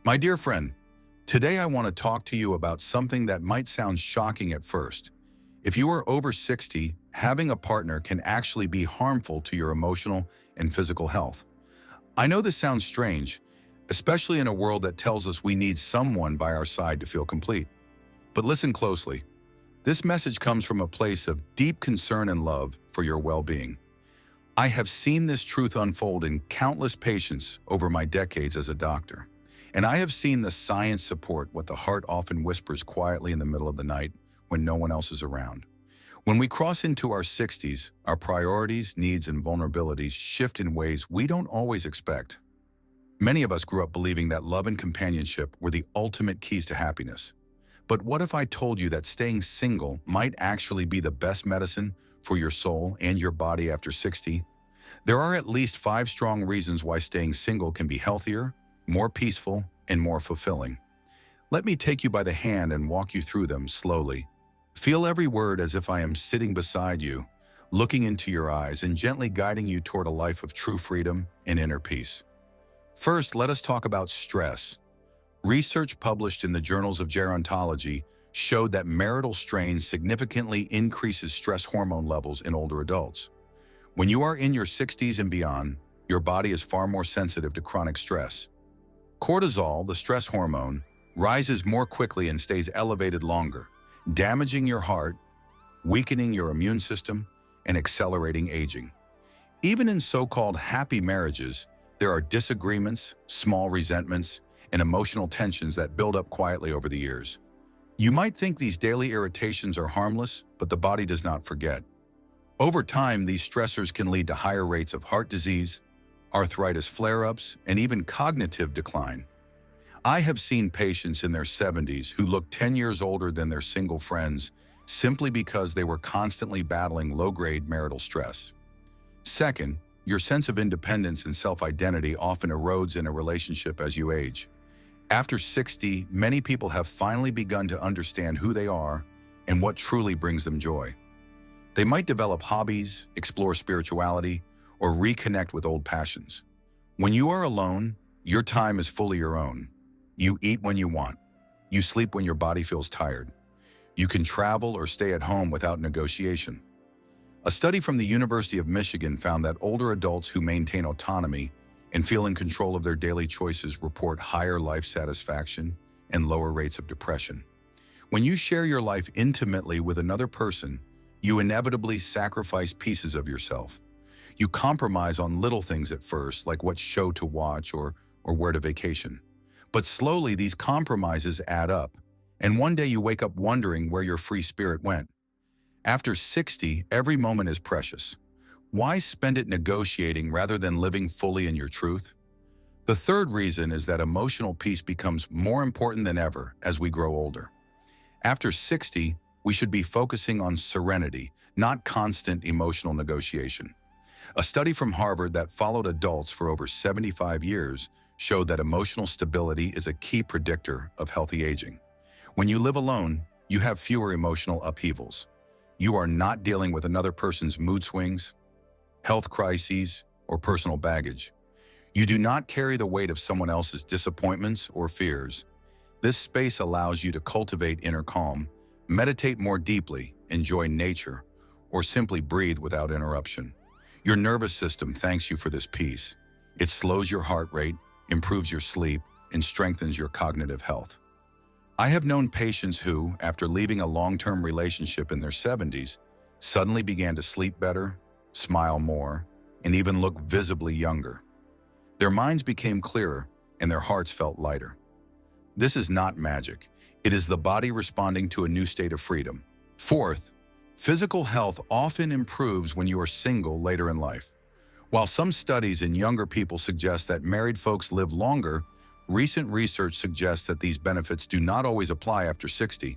My dear friend, today I want to talk to you about something that might sound shocking at first. If you are over 60, having a partner can actually be harmful to your emotional and physical health. I know this sounds strange, especially in a world that tells us we need someone by our side to feel complete. But listen closely. This message comes from a place of deep concern and love for your well-being. I have seen this truth unfold in countless patients over my decades as a doctor. And I have seen the science support what the heart often whispers quietly in the middle of the night when no one else is around. When we cross into our 60s, our priorities, needs, and vulnerabilities shift in ways we don't always expect. Many of us grew up believing that love and companionship were the ultimate keys to happiness. But what if I told you that staying single might actually be the best medicine for your soul and your body after 60? There are at least 5 strong reasons why staying single can be healthier, more peaceful, and more fulfilling. Let me take you by the hand and walk you through them slowly. Feel every word as if I am sitting beside you, looking into your eyes and gently guiding you toward a life of true freedom and inner peace. First, let us talk about stress. Research published in the journals of gerontology showed that marital strain significantly increases stress hormone levels in older adults. When you are in your 60s and beyond, your body is far more sensitive to chronic stress. Cortisol, the stress hormone, rises more quickly and stays elevated longer, damaging your heart, weakening your immune system, and accelerating aging. Even in so-called happy marriages, there are disagreements, small resentments, and emotional tensions that build up quietly over the years. You might think these daily irritations are harmless, but the body does not forget. Over time, these stressors can lead to higher rates of heart disease, arthritis flare-ups, and even cognitive decline. I have seen patients in their 70s who look 10 years older than their single friends simply because they were constantly battling low-grade marital stress. Second, your sense of independence and self-identity often erodes in a relationship as you age. After 60, many people have finally begun to understand who they are and what truly brings them joy. They might develop hobbies, explore spirituality, or reconnect with old passions. When you are alone, your time is fully your own. You eat when you want. You sleep when your body feels tired. You can travel or stay at home without negotiation. A study from the University of Michigan found that older adults who maintain autonomy and feel in control of their daily choices report higher life satisfaction and lower rates of depression. When you share your life intimately with another person, you inevitably sacrifice pieces of yourself. You compromise on little things at first, like what show to watch or where to vacation. But slowly, these compromises add up, and one day you wake up wondering where your free spirit went. After 60, every moment is precious. Why spend it negotiating rather than living fully in your truth? The third reason is that emotional peace becomes more important than ever as we grow older. After 60, we should be focusing on serenity, not constant emotional negotiation. A study from Harvard that followed adults for over 75 years showed that emotional stability is a key predictor of healthy aging. When you live alone, you have fewer emotional upheavals. You are not dealing with another person's mood swings, health crises, or personal baggage. You do not carry the weight of someone else's disappointments or fears. This space allows you to cultivate inner calm, meditate more deeply, enjoy nature, or simply breathe without interruption. Your nervous system thanks you for this peace. It slows your heart rate, improves your sleep, and strengthens your cognitive health. I have known patients who, after leaving a long-term relationship in their 70s, suddenly began to sleep better, smile more, and even look visibly younger. Their minds became clearer, and their hearts felt lighter. This is not magic. It is the body responding to a new state of freedom. Fourth, physical health often improves when you are single later in life. While some studies in younger people suggest that married folks live longer, recent research suggests that these benefits do not always apply after 60.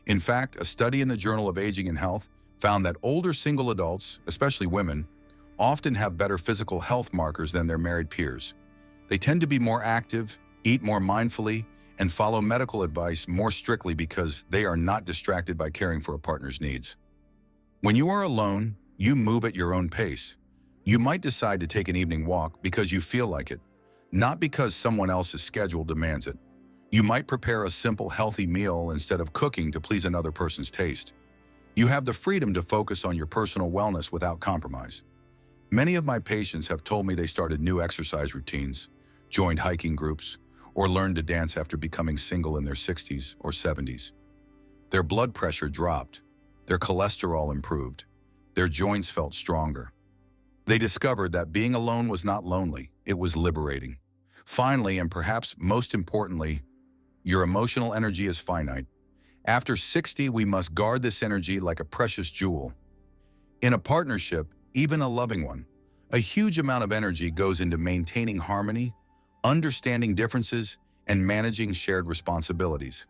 In fact, a study in the Journal of Aging and Health found that older single adults, especially women, often have better physical health markers than their married peers. They tend to be more active, eat more mindfully, and follow medical advice more strictly because they are not distracted by caring for a partner's needs. When you are alone, you move at your own pace. You might decide to take an evening walk because you feel like it, not because someone else's schedule demands it. You might prepare a simple, healthy meal instead of cooking to please another person's taste. You have the freedom to focus on your personal wellness without compromise. Many of my patients have told me they started new exercise routines, joined hiking groups, or learned to dance after becoming single in their 60s or 70s. Their blood pressure dropped, their cholesterol improved, their joints felt stronger. They discovered that being alone was not lonely, it was liberating. Finally, and perhaps most importantly, your emotional energy is finite. After 60, we must guard this energy like a precious jewel. In a partnership, even a loving one, a huge amount of energy goes into maintaining harmony, understanding differences, and managing shared responsibilities.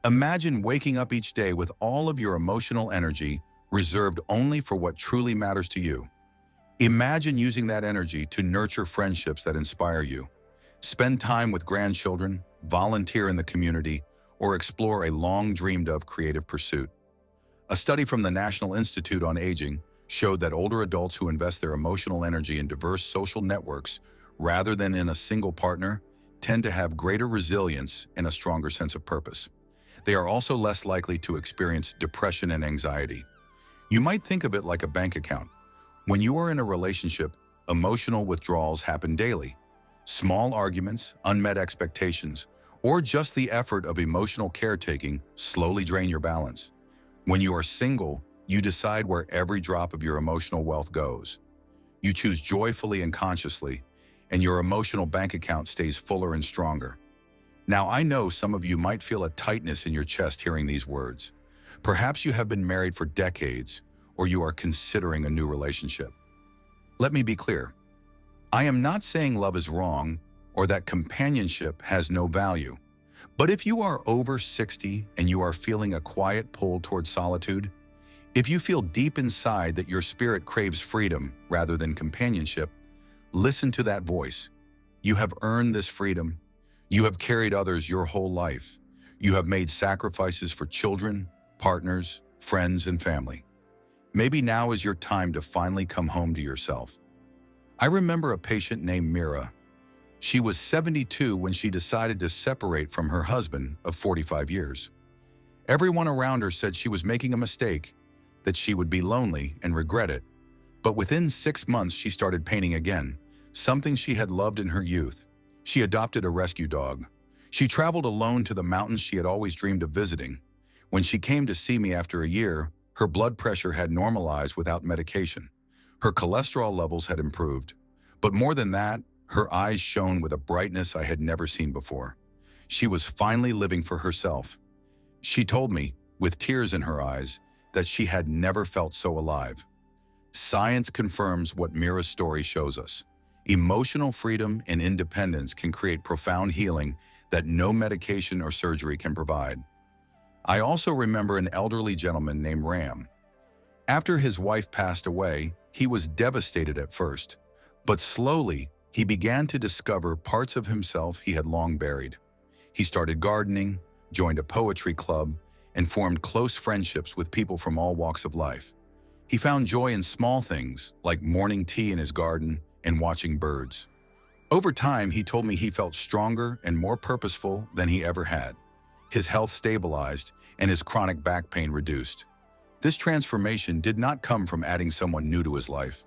Imagine waking up each day with all of your emotional energy reserved only for what truly matters to you. Imagine using that energy to nurture friendships that inspire you, spend time with grandchildren, volunteer in the community, or explore a long-dreamed-of creative pursuit. A study from the National Institute on Aging showed that older adults who invest their emotional energy in diverse social networks rather than in a single partner tend to have greater resilience and a stronger sense of purpose. They are also less likely to experience depression and anxiety. You might think of it like a bank account. When you are in a relationship, emotional withdrawals happen daily. Small arguments, unmet expectations, or just the effort of emotional caretaking slowly drain your balance. When you are single, you decide where every drop of your emotional wealth goes. You choose joyfully and consciously, and your emotional bank account stays fuller and stronger. Now, I know some of you might feel a tightness in your chest hearing these words. Perhaps you have been married for decades, or you are considering a new relationship. Let me be clear. I am not saying love is wrong or that companionship has no value. But if you are over 60 and you are feeling a quiet pull towards solitude, if you feel deep inside that your spirit craves freedom rather than companionship, listen to that voice. You have earned this freedom. You have carried others your whole life. You have made sacrifices for children, partners, friends, and family. Maybe now is your time to finally come home to yourself. I remember a patient named Mira. She was 72 when she decided to separate from her husband of 45 years. Everyone around her said she was making a mistake, that she would be lonely and regret it. But within 6 months, she started painting again, something she had loved in her youth. She adopted a rescue dog. She traveled alone to the mountains she had always dreamed of visiting. When she came to see me after a year, her blood pressure had normalized without medication. Her cholesterol levels had improved. But more than that, her eyes shone with a brightness I had never seen before. She was finally living for herself. She told me, with tears in her eyes, that she had never felt so alive. Science confirms what Mira's story shows us. Emotional freedom and independence can create profound healing that no medication or surgery can provide. I also remember an elderly gentleman named Ram. After his wife passed away, he was devastated at first, but slowly he began to discover parts of himself he had long buried. He started gardening, joined a poetry club, and formed close friendships with people from all walks of life. He found joy in small things, like morning tea in his garden and watching birds. Over time, he told me he felt stronger and more purposeful than he ever had. His health stabilized and his chronic back pain reduced. This transformation did not come from adding someone new to his life.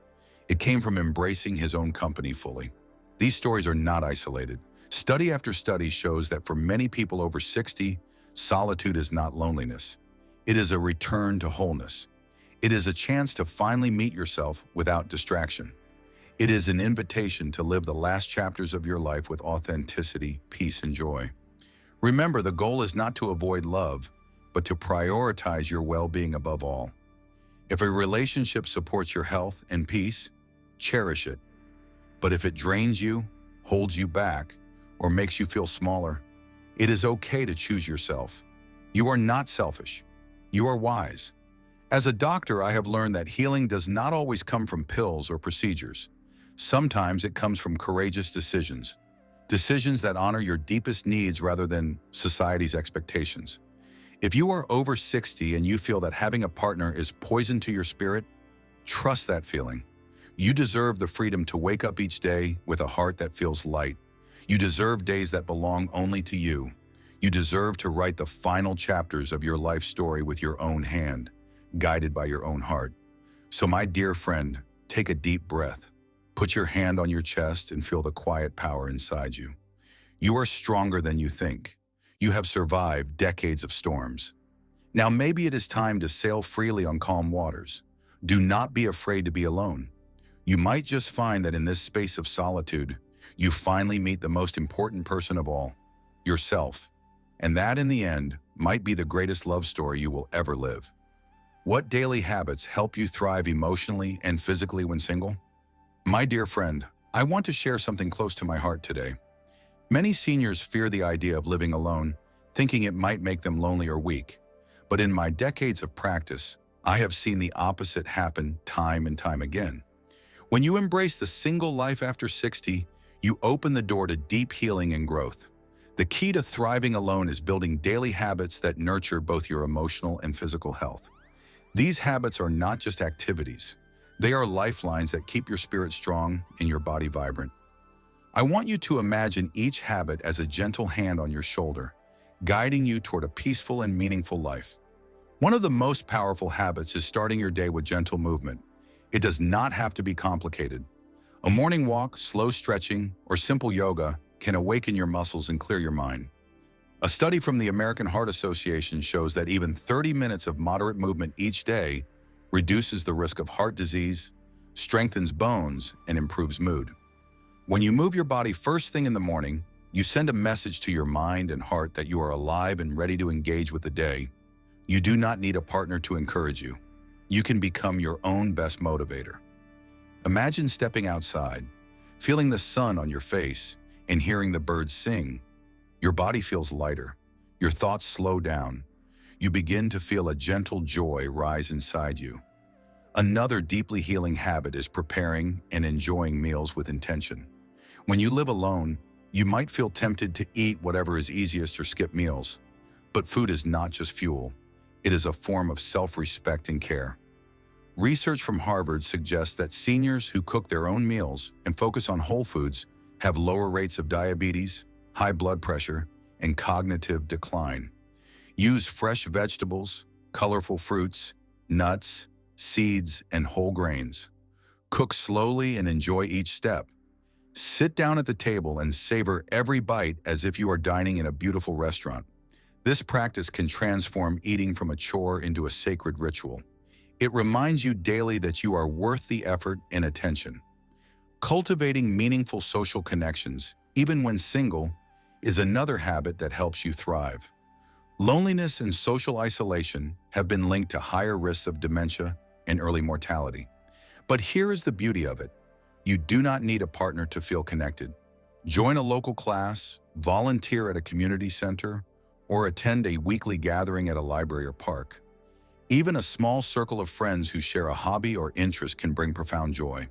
It came from embracing his own company fully. These stories are not isolated. Study after study shows that for many people over 60, solitude is not loneliness. It is a return to wholeness. It is a chance to finally meet yourself without distraction. It is an invitation to live the last chapters of your life with authenticity, peace, and joy. Remember, the goal is not to avoid love, but to prioritize your well-being above all. If a relationship supports your health and peace, cherish it. But if it drains you, holds you back, or makes you feel smaller, it is okay to choose yourself. You are not selfish. You are wise. As a doctor, I have learned that healing does not always come from pills or procedures. Sometimes it comes from courageous decisions. Decisions that honor your deepest needs rather than society's expectations. If you are over 60 and you feel that having a partner is poison to your spirit, trust that feeling. You deserve the freedom to wake up each day with a heart that feels light. You deserve days that belong only to you. You deserve to write the final chapters of your life story with your own hand, guided by your own heart. So my dear friend, take a deep breath. Put your hand on your chest and feel the quiet power inside you. You are stronger than you think. You have survived decades of storms. Now maybe it is time to sail freely on calm waters. Do not be afraid to be alone. You might just find that in this space of solitude, you finally meet the most important person of all, yourself. And that, in the end, might be the greatest love story you will ever live. What daily habits help you thrive emotionally and physically when single? My dear friend, I want to share something close to my heart today. Many seniors fear the idea of living alone, thinking it might make them lonely or weak. But in my decades of practice, I have seen the opposite happen time and time again. When you embrace the single life after 60, you open the door to deep healing and growth. The key to thriving alone is building daily habits that nurture both your emotional and physical health. These habits are not just activities. They are lifelines that keep your spirit strong and your body vibrant. I want you to imagine each habit as a gentle hand on your shoulder, guiding you toward a peaceful and meaningful life. One of the most powerful habits is starting your day with gentle movement. It does not have to be complicated. A morning walk, slow stretching, or simple yoga can awaken your muscles and clear your mind. A study from the American Heart Association shows that even 30 minutes of moderate movement each day reduces the risk of heart disease, strengthens bones, and improves mood. When you move your body first thing in the morning, you send a message to your mind and heart that you are alive and ready to engage with the day. You do not need a partner to encourage you. You can become your own best motivator. Imagine stepping outside, feeling the sun on your face, and hearing the birds sing. Your body feels lighter. Your thoughts slow down. You begin to feel a gentle joy rise inside you. Another deeply healing habit is preparing and enjoying meals with intention. When you live alone, you might feel tempted to eat whatever is easiest or skip meals. But food is not just fuel. It is a form of self-respect and care. Research from Harvard suggests that seniors who cook their own meals and focus on whole foods have lower rates of diabetes, high blood pressure, and cognitive decline. Use fresh vegetables, colorful fruits, nuts, seeds, and whole grains. Cook slowly and enjoy each step. Sit down at the table and savor every bite as if you are dining in a beautiful restaurant. This practice can transform eating from a chore into a sacred ritual. It reminds you daily that you are worth the effort and attention. Cultivating meaningful social connections, even when single, is another habit that helps you thrive. Loneliness and social isolation have been linked to higher risks of dementia and early mortality. But here is the beauty of it. You do not need a partner to feel connected. Join a local class, volunteer at a community center, or attend a weekly gathering at a library or park. Even a small circle of friends who share a hobby or interest can bring profound joy.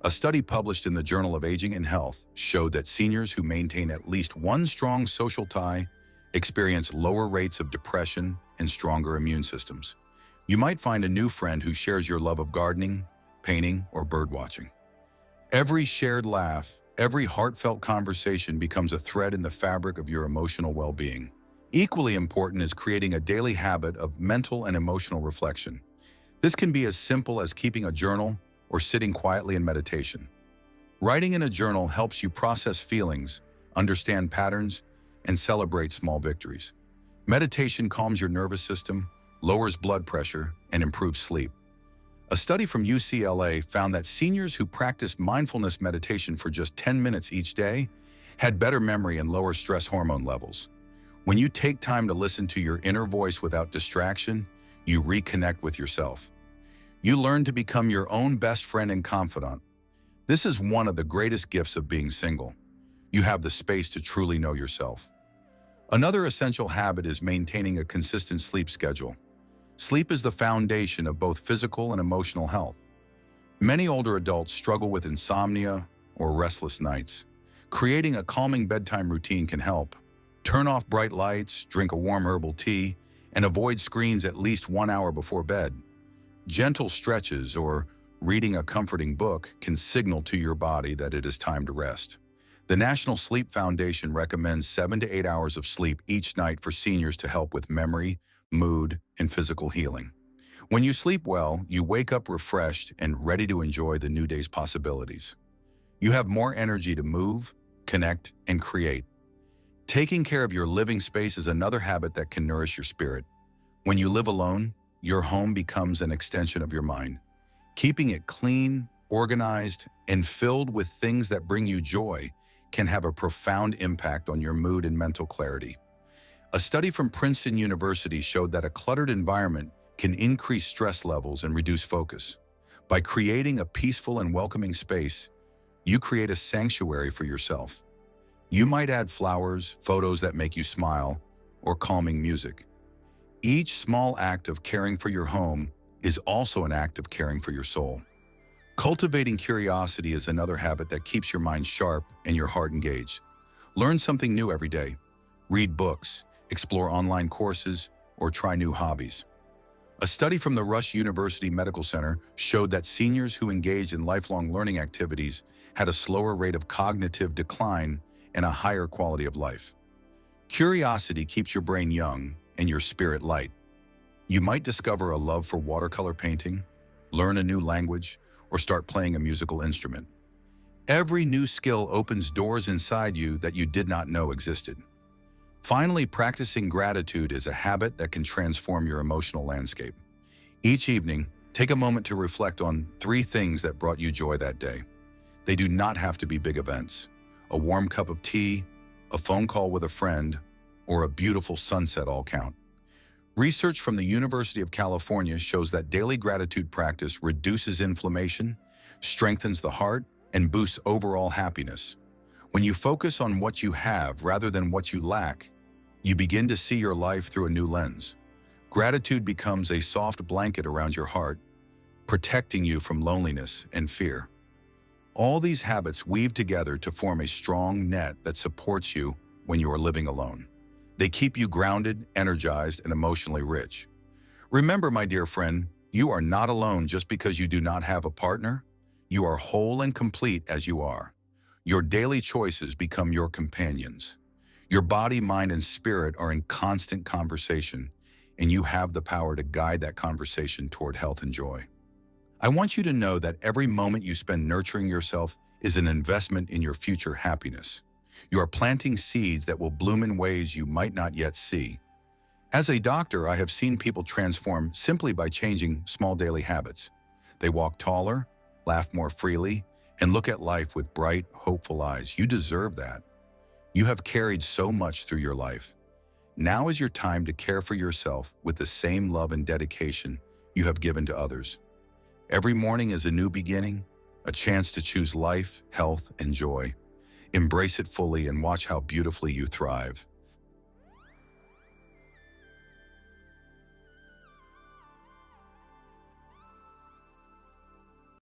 A study published in the Journal of Aging and Health showed that seniors who maintain at least one strong social tie experience lower rates of depression and stronger immune systems. You might find a new friend who shares your love of gardening, painting, or birdwatching. Every shared laugh, every heartfelt conversation becomes a thread in the fabric of your emotional well-being. Equally important is creating a daily habit of mental and emotional reflection. This can be as simple as keeping a journal or sitting quietly in meditation. Writing in a journal helps you process feelings, understand patterns, and celebrate small victories. Meditation calms your nervous system, lowers blood pressure, and improves sleep. A study from UCLA found that seniors who practiced mindfulness meditation for just 10 minutes each day had better memory and lower stress hormone levels. When you take time to listen to your inner voice without distraction, you reconnect with yourself. You learn to become your own best friend and confidant. This is one of the greatest gifts of being single. You have the space to truly know yourself. Another essential habit is maintaining a consistent sleep schedule. Sleep is the foundation of both physical and emotional health. Many older adults struggle with insomnia or restless nights. Creating a calming bedtime routine can help. Turn off bright lights, drink a warm herbal tea, and avoid screens at least 1 hour before bed. Gentle stretches or reading a comforting book can signal to your body that it is time to rest. The National Sleep Foundation recommends 7 to 8 hours of sleep each night for seniors to help with memory, mood, and physical healing. When you sleep well, you wake up refreshed and ready to enjoy the new day's possibilities. You have more energy to move, connect, and create. Taking care of your living space is another habit that can nourish your spirit. When you live alone, your home becomes an extension of your mind. Keeping it clean, organized, and filled with things that bring you joy can have a profound impact on your mood and mental clarity. A study from Princeton University showed that a cluttered environment can increase stress levels and reduce focus. By creating a peaceful and welcoming space, you create a sanctuary for yourself. You might add flowers, photos that make you smile, or calming music. Each small act of caring for your home is also an act of caring for your soul. Cultivating curiosity is another habit that keeps your mind sharp and your heart engaged. Learn something new every day. Read books, explore online courses, or try new hobbies. A study from the Rush University Medical Center showed that seniors who engaged in lifelong learning activities had a slower rate of cognitive decline and a higher quality of life. Curiosity keeps your brain young and your spirit light. You might discover a love for watercolor painting, learn a new language, or start playing a musical instrument. Every new skill opens doors inside you that you did not know existed. Finally, practicing gratitude is a habit that can transform your emotional landscape. Each evening, take a moment to reflect on 3 things that brought you joy that day. They do not have to be big events. A warm cup of tea, a phone call with a friend, or a beautiful sunset all count. Research from the University of California shows that daily gratitude practice reduces inflammation, strengthens the heart, and boosts overall happiness. When you focus on what you have rather than what you lack, you begin to see your life through a new lens. Gratitude becomes a soft blanket around your heart, protecting you from loneliness and fear. All these habits weave together to form a strong net that supports you when you are living alone. They keep you grounded, energized, and emotionally rich. Remember, my dear friend, you are not alone just because you do not have a partner. You are whole and complete as you are. Your daily choices become your companions. Your body, mind, and spirit are in constant conversation, and you have the power to guide that conversation toward health and joy. I want you to know that every moment you spend nurturing yourself is an investment in your future happiness. You are planting seeds that will bloom in ways you might not yet see. As a doctor, I have seen people transform simply by changing small daily habits. They walk taller, laugh more freely, and look at life with bright, hopeful eyes. You deserve that. You have carried so much through your life. Now is your time to care for yourself with the same love and dedication you have given to others. Every morning is a new beginning, a chance to choose life, health, and joy. Embrace it fully and watch how beautifully you thrive.